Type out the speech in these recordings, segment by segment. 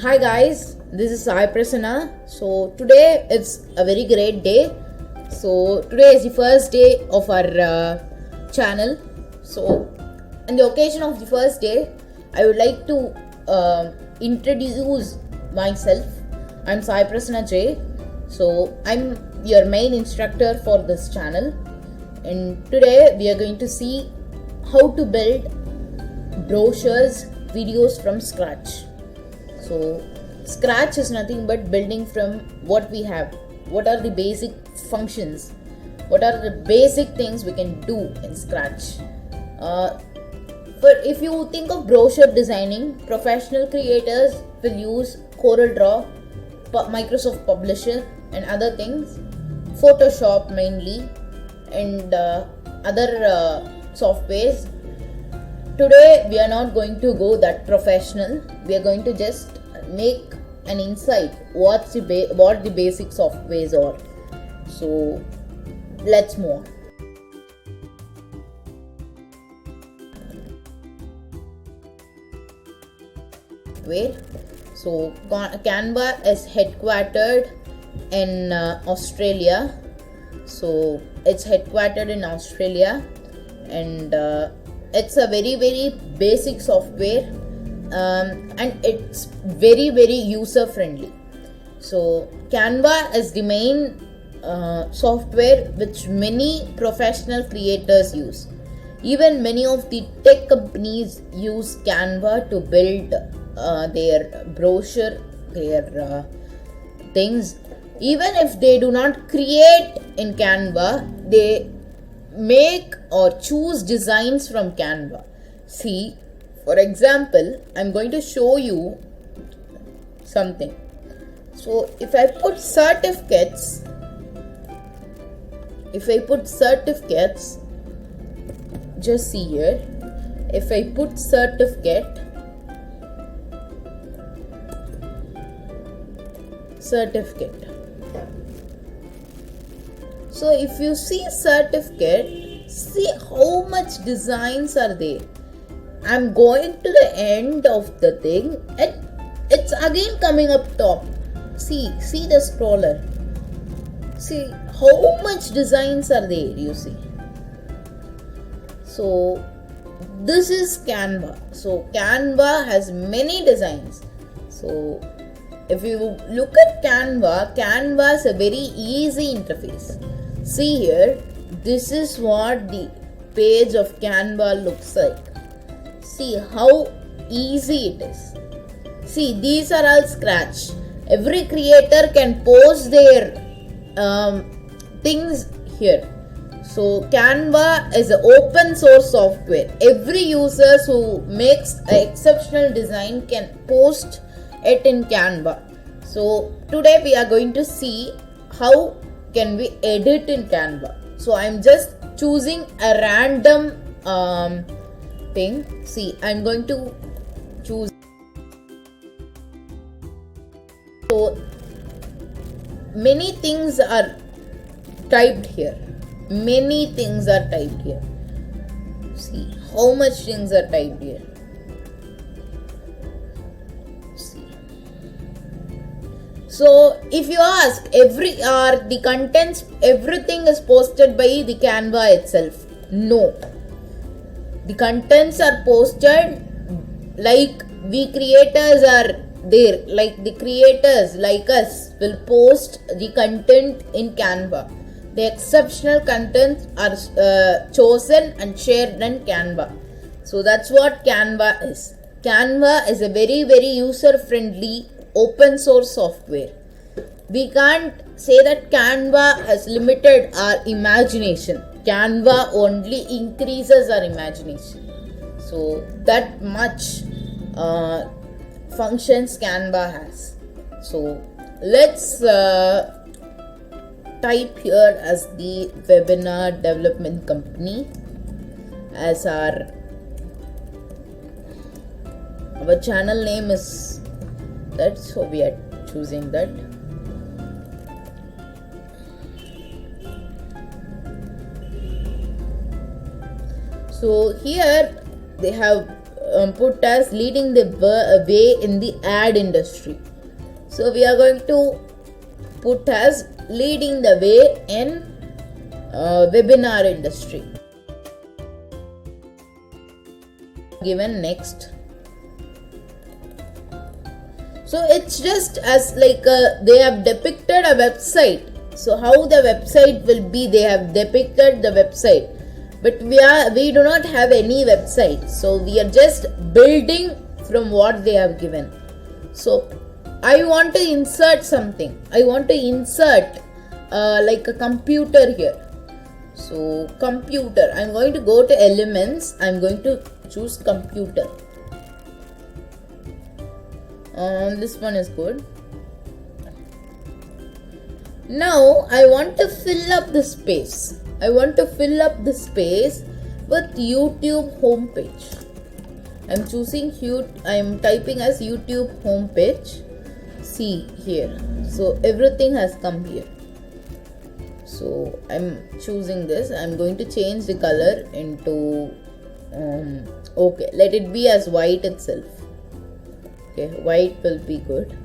Hi guys, this is Sai Prasanna. So today it's a very great day. So today is the first day of our channel. So on the occasion of the first day, I would like to introduce myself. I'm Sai Prasanna J. So I'm your main instructor for this channel, and today we are going to see how to build brochures, videos from scratch. So scratch is nothing but building from what we have. What are the basic functions? What are the basic things we can do in scratch? But if you think of brochure designing, professional creators will use CorelDRAW, Microsoft Publisher and other things, Photoshop mainly, and other softwares. Today we are not going to go that professional. We are going to just make an insight what the basic softwares are. So let's move on. So Canva is headquartered in Australia. So it's headquartered in Australia, and it's a very basic software, and it's very user friendly. So Canva is the main software which many professional creators use. Even many of the tech companies use Canva to build their brochure, their things. Even if they do not create in Canva, they make or choose designs from Canva. See, for example, I'm going to show you something. So if I put certificates, just see here, if I put certificate, so if you see certificate, see how much designs are there. I'm going to the end of the thing and it's again coming up top. See the scroller. See how much designs are there, you see. So this is Canva. So Canva has many designs. So if you look at Canva is a very easy interface. See here, this is what the page of Canva looks like. See how easy it is. See, these are all scratch. Every creator can post their things here. So Canva is an open source software. Every user who makes an exceptional design can post it in Canva. So today we are going to see how can we edit in Canva. So I'm just choosing a random thing. See, I'm going to choose. So many things are typed here. See how much things are typed here. So if you ask, the contents, everything is posted by the Canva itself. No. The contents are posted like we creators are there. Like the creators like us will post the content in Canva. The exceptional contents are chosen and shared in Canva. So that's what Canva is. Canva is a very user friendly open source software. We can't say that Canva has limited our imagination. Canva only increases our imagination. So that much functions Canva has. So let's type here as the webinar development company as our channel name is that, so we are choosing that. So here they have put as leading the way in the ad industry. So we are going to put as leading the way in webinar industry. Given next. So it's just as like they have depicted a website. So how the website will be, they have depicted the website, but we do not have any website, so we are just building from what they have given. So I want to insert something. I want to insert like a computer here. So computer, I'm going to go to elements, I'm going to choose computer. This one is good. Now I want to fill up the space. I want to fill up the space with YouTube homepage. I'm choosing I'm typing as YouTube homepage. See here. So everything has come here. So I'm choosing this. I'm going to change the color into okay, let it be as white itself. Okay, white will be good.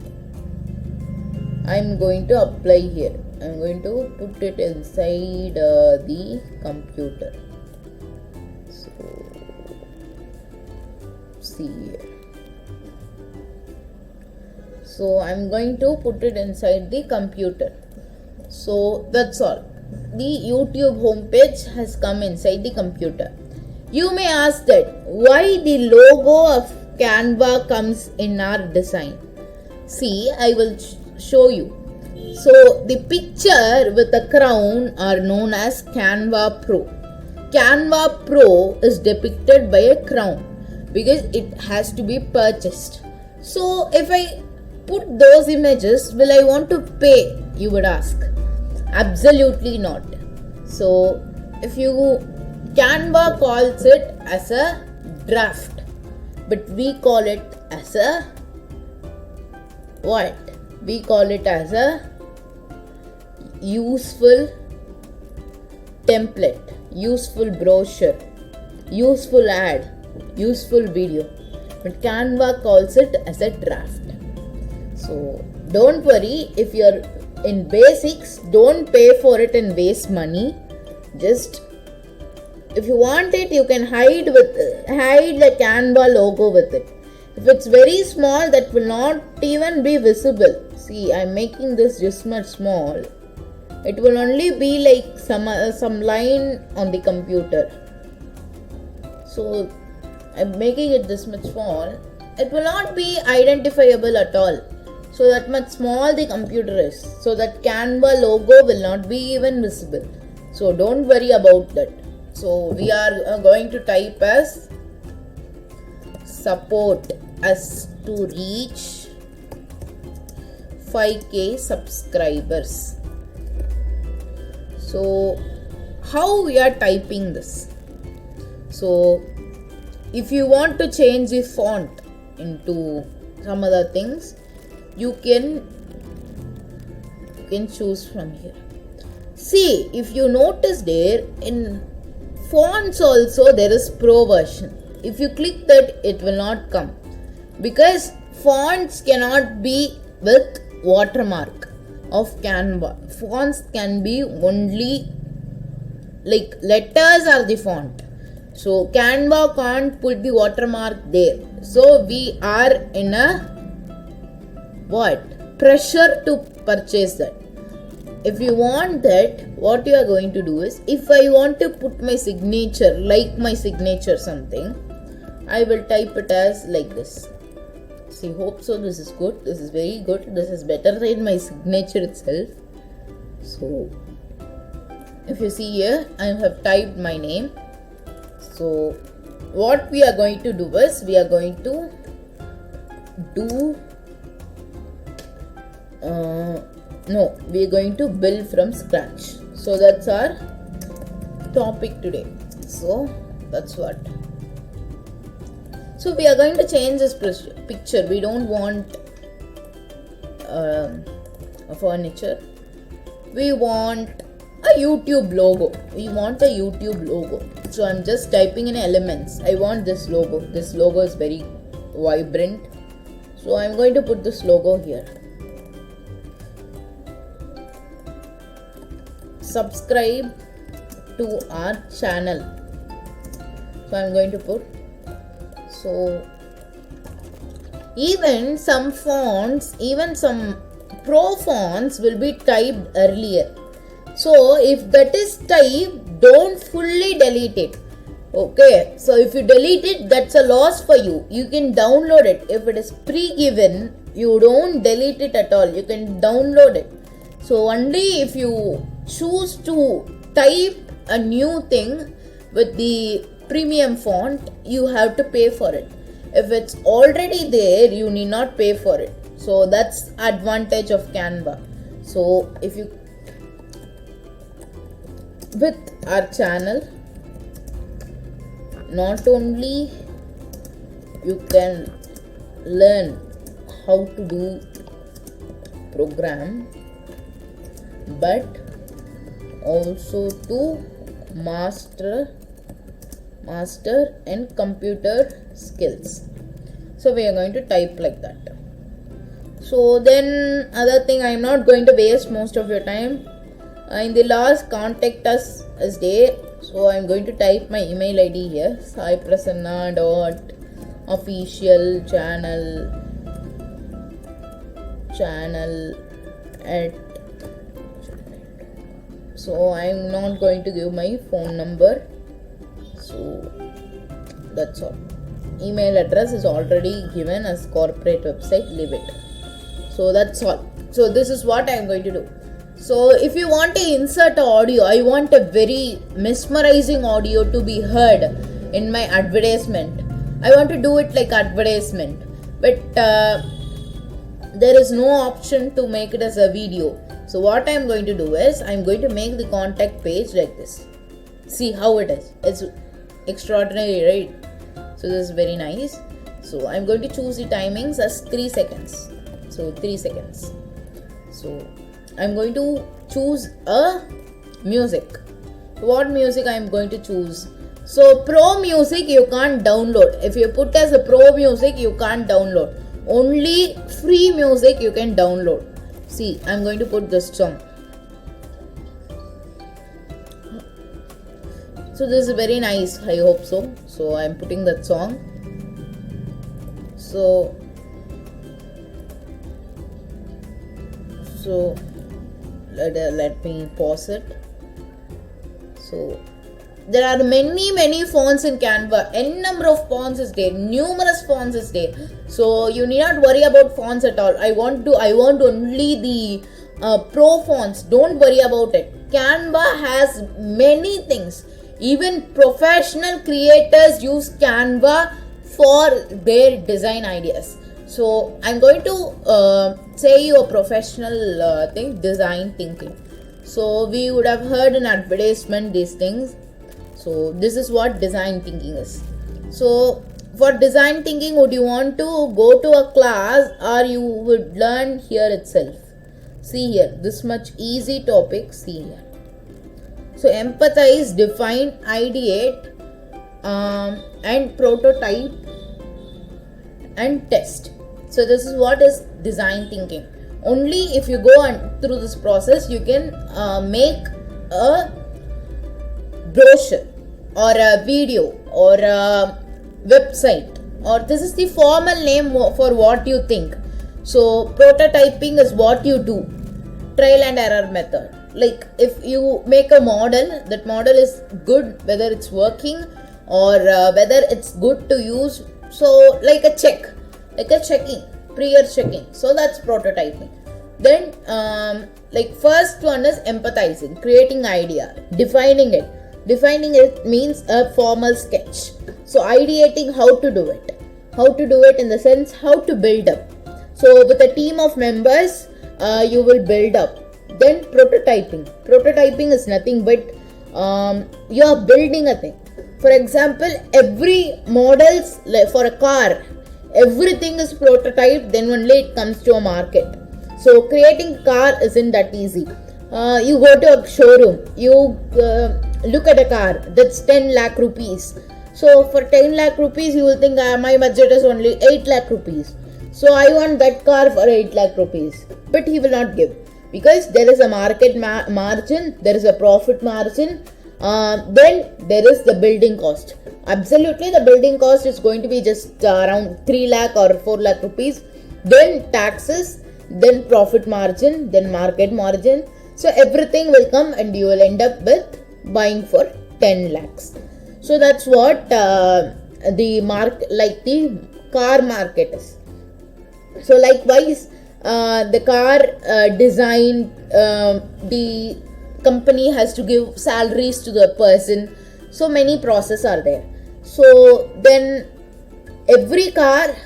I'm going to apply here. I'm going to put it inside the computer. So see here. So I'm going to put it inside the computer. So that's all. The YouTube homepage has come inside the computer. You may ask that why the logo of Canva comes in our design. See, I will show you. So the picture with the crown are known as Canva Pro. Canva Pro is depicted by a crown because it has to be purchased. So if I put those images, will I want to pay, you would ask? Absolutely not. So if you, Canva calls it as a draft, but we call it as a what? We call it as a useful template, useful brochure, useful ad, useful video, but Canva calls it as a draft. So don't worry, if you're in basics, don't pay for it and waste money. Just if you want it, you can hide the Canva logo with it. If it's very small, that will not even be visible. See, I'm making this just much small. It will only be like some line on the computer. So I'm making it this much small. It will not be identifiable at all. So that much small the computer is. So that Canva logo will not be even visible. So don't worry about that. So we are going to type as support us to reach 5k subscribers. So how we are typing this? So if you want to change the font into some other things, you can choose from here. See, if you notice there in fonts also there is pro version. If you click that, it will not come because fonts cannot be with watermark of Canva. Fonts can be only like letters are the font. So Canva can't put the watermark there. So we are in a pressure to purchase that. If you want that, what you are going to do is, if I want to put my signature, like my signature something, I will type it as like this. See, hope so. This is good. This is very good. This is better than my signature itself. So if you see here, I have typed my name. So what we are going to do is, we are going to do we are going to build from scratch. So that's our topic today. So that's what. So we are going to change this picture. We don't want a furniture. We want a YouTube logo. We want a YouTube logo. So I'm just typing in elements. I want this logo. This logo is very vibrant. So I'm going to put this logo here. Subscribe to our channel. So I'm going to put. So even some fonts, even some pro fonts will be typed earlier. So if that is typed, don't fully delete it. Okay, so if you delete it, that's a loss for you. You can download it. If it is pre-given, you don't delete it at all. You can download it. So only if you choose to type a new thing with the premium font, you have to pay for it. If it's already there, you need not pay for it. So that's advantage of Canva. So if you with our channel, not only you can learn how to do program, but also to master and computer skills. So we are going to type like that. So then other thing, I am not going to waste most of your time. In the last contact us is there. So I am going to type my email ID here. saiprasanna.official channel at. So I am not going to give my phone number. So that's all. Email address is already given as corporate website. Leave it. So that's all. So this is what I am going to do. So if you want to insert audio, I want a very mesmerizing audio to be heard in my advertisement. I want to do it like advertisement, but there is no option to make it as a video. So what I am going to do is I am going to make the contact page like this. See how it is. It's extraordinary, right? So this is very nice. So I'm going to choose the timings as 3 seconds. So 3 seconds. So I'm going to choose a music. What music I'm going to choose? So pro music you can't download. If you put as a pro music, you can't download. Only free music you can download. See, I'm going to put this song. So this is very nice. I hope so. So I'm putting that song. So let me pause it. So there are many fonts in Canva. N number of fonts is there. Numerous fonts is there. So you need not worry about fonts at all. I want only the pro fonts. Don't worry about it. Canva has many things. Even professional creators use Canva for their design ideas. So I'm going to say you a professional thing, design thinking. So we would have heard in advertisement these things. So this is what design thinking is. So for design thinking, would you want to go to a class or you would learn here itself? See here, this much easy topic. See here. So empathize, define, ideate, and prototype and test. So this is what is design thinking. Only if you go on through this process, you can make a brochure or a video or a website, or this is the formal name for what you think. So prototyping is what you do, trial and error method. Like if you make a model, that model is good, whether it's working or whether it's good to use. So like a check, like a checking, prior checking. So that's prototyping. Then like first one is empathizing, creating idea, defining it. Defining it means a formal sketch. So ideating how to do it in the sense how to build up. So with a team of members, you will build up. Then prototyping is nothing but you are building a thing. For example, every models for a car, everything is prototyped, then only it comes to a market. So creating car isn't that easy. You go to a showroom, you look at a car that's 10 lakh rupees. So for 10 lakh rupees, you will think my budget is only 8 lakh rupees. So I want that car for 8 lakh rupees. But he will not give, because there is a market margin, there is a profit margin, then there is the building cost. Absolutely, the building cost is going to be just around 3 lakh or 4 lakh rupees. Then taxes, then profit margin, then market margin. So everything will come and you will end up with buying for 10 lakhs. So that's what the car market is. So likewise, the car design, the company has to give salaries to the person. So many processes are there. So then every car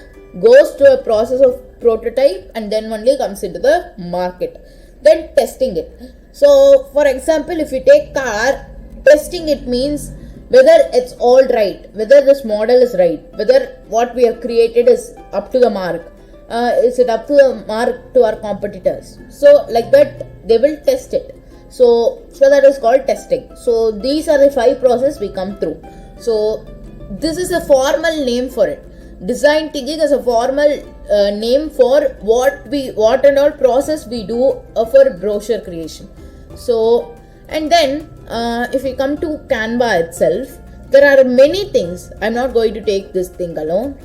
goes to a process of prototype and then only comes into the market. Then testing it. So for example, if you take car, testing it means whether it's all right, whether this model is right, whether what we have created is up to the mark. Is it up to the mark to our competitors? So like that they will test it. So that is called testing. So these are the 5 processes we come through. So this is a formal name for it. Design thinking is a formal name for what and all process we do for brochure creation. So and then if we come to Canva itself, there are many things. I'm not going to take this thing alone.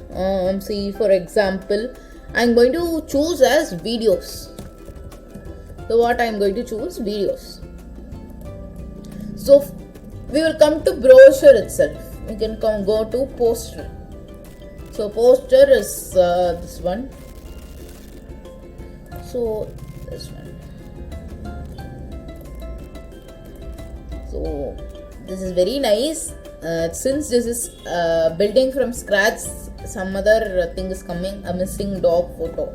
See, for example, I'm going to choose as videos. So what I'm going to choose? Videos. So we will come to brochure itself. We can go to poster. So poster is this one. So this one. So this is very nice. Since this is building from scratch, some other thing is coming, a missing dog photo.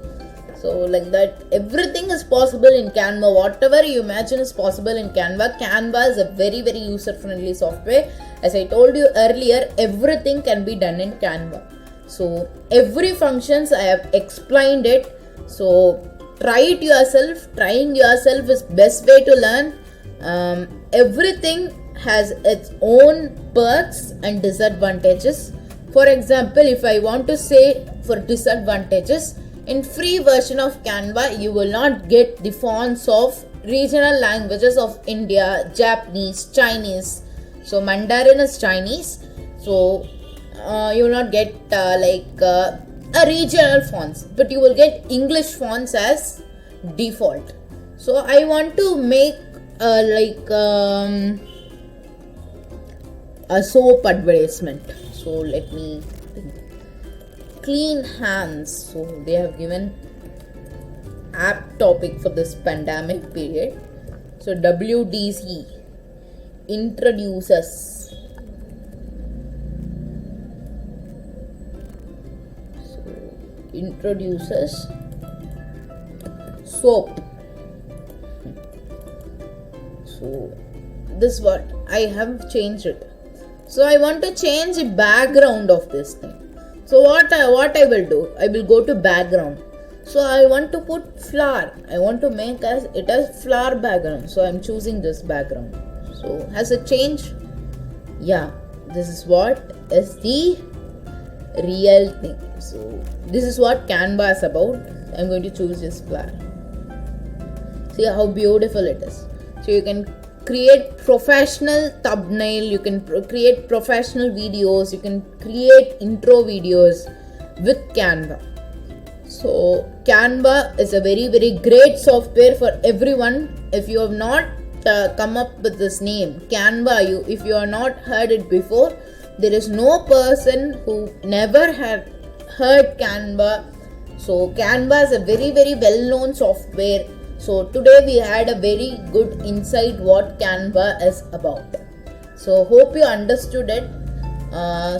So like that, everything is possible in Canva. Whatever you imagine is possible in Canva. Canva is a very, very user-friendly software. As I told you earlier, everything can be done in Canva. So every functions I have explained it. So try it yourself. Trying yourself is best way to learn. Everything has its own perks and disadvantages. For example, if I want to say for disadvantages, in free version of Canva, you will not get the fonts of regional languages of India, Japanese, Chinese. So Mandarin is Chinese. So you will not get a regional fonts, but you will get English fonts as default. So I want to make a soap advertisement. So let me think. Clean hands. So they have given app topic for this pandemic period. So WDC introduces. So introduces soap. So this what I have changed it. So I want to change the background of this thing. So what I will do, I will go to background. So I want to put flower. I want to make it as flower background. So I'm choosing this background. So has it changed? Yeah, this is what is the real thing. So this is what Canva is about. I'm going to choose this flower. See how beautiful it is. So you can create professional thumbnail, you can create professional videos, you can create intro videos with Canva. So Canva is a very, very great software for everyone. If you have not come up with this name, Canva, if you have not heard it before, there is no person who never had heard Canva. So Canva is a very, very well-known software. So today we had a very good insight what Canva is about. So hope you understood it.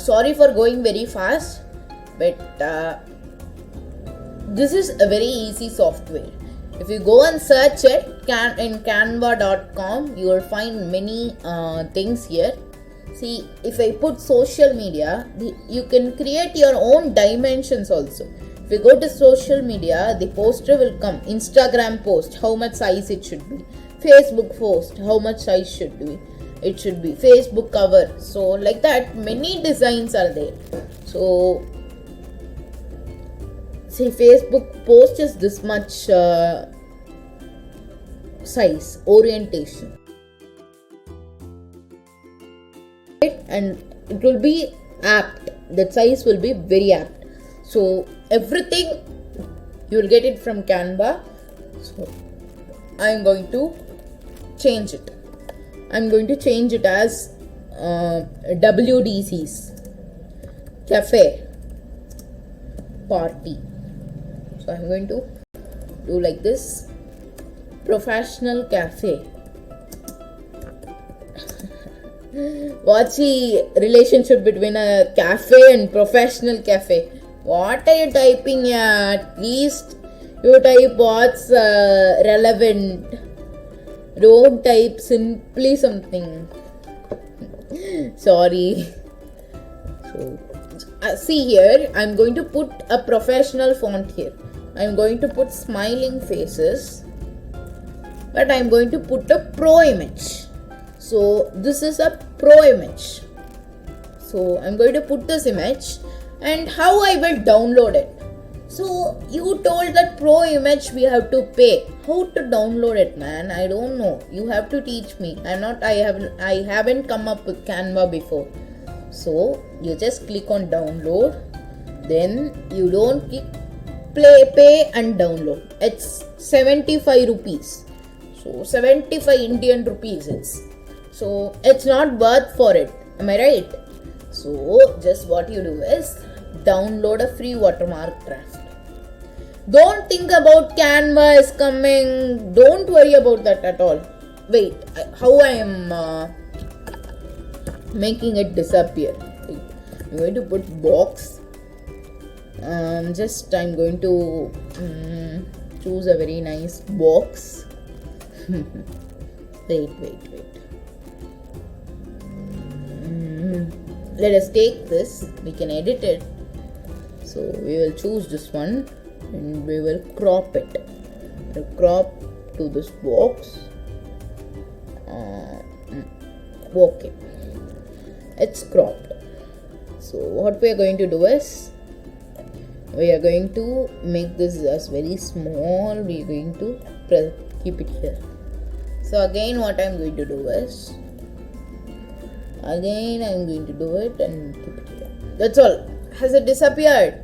Sorry for going very fast, but this is a very easy software. If you go and search it in canva.com, you will find many things here. See, if I put social media, you can create your own dimensions also. If you go to social media, the poster will come. Instagram post, how much size it should be. Facebook post, how much size should be it should be, Facebook cover. So like that many designs are there. So say Facebook post is this much size, orientation, and it will be apt, that size will be very apt. So everything you will get it from Canva. So I am going to change it. I'm going to change it as WDC's cafe party. So I'm going to do like this, professional cafe. What's the relationship between a cafe and professional cafe? What are you typing here? At least you type what's relevant. Don't type simply something. Sorry. So see here, I'm going to put a professional font here. I'm going to put smiling faces, but I'm going to put a pro image. So this is a pro image. So I'm going to put this image, and how I will download it. So you told that pro image we have to pay. How to download it, man? I don't know. You have to teach me. I haven't come up with Canva before. So you just click on download. Then you don't click pay and download. It's 75 rupees. So 75 Indian rupees it's. So it's not worth for it. Am I right? So just what you do is download a free watermark draft. Don't think about Canva is coming. Don't worry about that at all. Wait, how I am making it disappear. I'm going to put box. I'm going to choose a very nice box. wait. Let us take this. We can edit it. So we will choose this one and we will crop it. We'll crop to this box. Okay, it's cropped. So what we are going to do is we are going to make this as very small. We are going to keep it here. So again what I am going to do is I am going to do it and keep it here. That's all. Has it disappeared?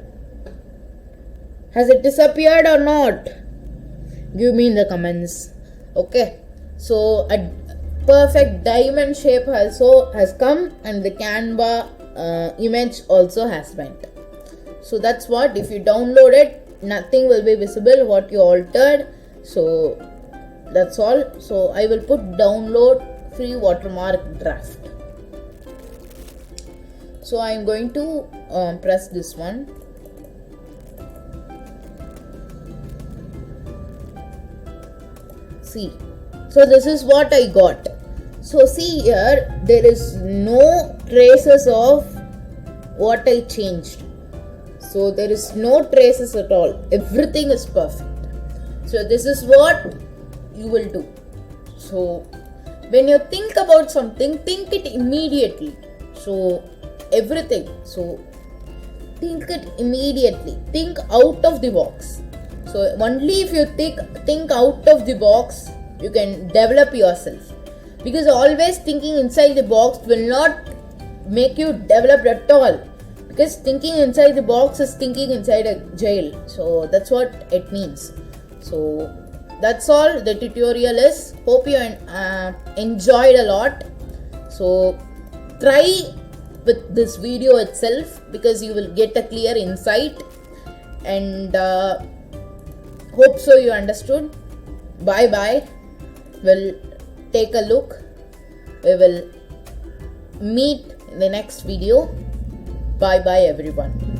Has it disappeared or not? Give me in the comments. Okay. So a perfect diamond shape also has come, and the Canva image also has went. So that's what, if you download it, nothing will be visible what you altered. So that's all. So I will put download free watermark draft. So I am going to press this one. See, so this is what I got. So see here, there is no traces of what I changed. So there is no traces at all. Everything is perfect. So this is what you will do. So when you think about something, think it immediately. So everything. So think it immediately. Think out of the box. So only if you think out of the box, you can develop yourself. Because always thinking inside the box will not make you develop at all. Because thinking inside the box is thinking inside a jail. So that's what it means. So that's all the tutorial is. Hope you enjoyed a lot. So try with this video itself, because you will get a clear insight, and hope so you understood. Bye. We'll take a look. We will meet in the next video. Bye everyone.